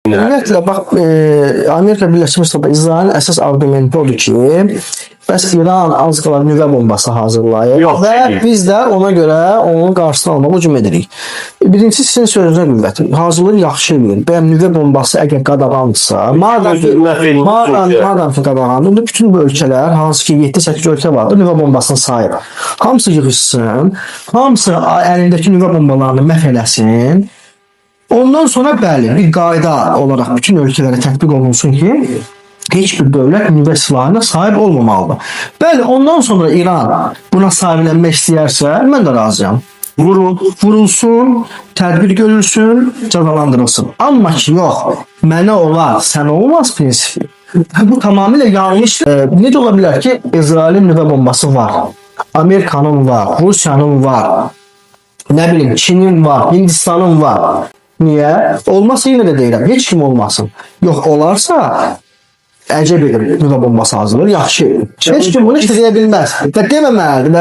Ümumiyyətlə, bax, Amerika Birləşmiş Ştatları İsrailin əsas arqumenti odur ki, bəs İran az qala nüvə bombası hazırlayır və biz də ona görə onun qarşısını almağa hücum edirik. Birincisi sizin sözünüzə qüvvət. Hazırlıq yaxşı eləyir. Bəyəm nüvə bombası əgər qadağandısa, madam ki qadağandır, bütün bu ölkələr, hansı ki 7-8 ölkə vardır, nüvə bombasını sayır. Hamısı yığışsın, hamısı əlindəki nüvə bombalarını məhv eləsin. Ondan sonra bəli, bir qayda olaraq bütün ölkələrə tətbiq olunsun ki, heç bir dövlət nüvə silahına sahib olmamalıdır. Bəli, ondan sonra İran buna sahiblənmək istəyərsə, mən də razıyam. Vurulsun, tədbir görülsün, cəzalandırılsın. Amma ki, yox, mənə olar, sənə olmaz prinsipi. Bu tamamilə yanlış. Necə ola bilər ki, İsrailin nüvə bombası var, Amerikanın var, Rusiyanın var, nə bilim, Çinin var, Hindistanın var. Niyə? Olmasa yenə də deyirəm, heç kim olmasın. Yox, olarsa əcəb edir nüvə bombası hazırlayır, yaxşı. Heç kim bunu deyə bilməz və deməməlidir.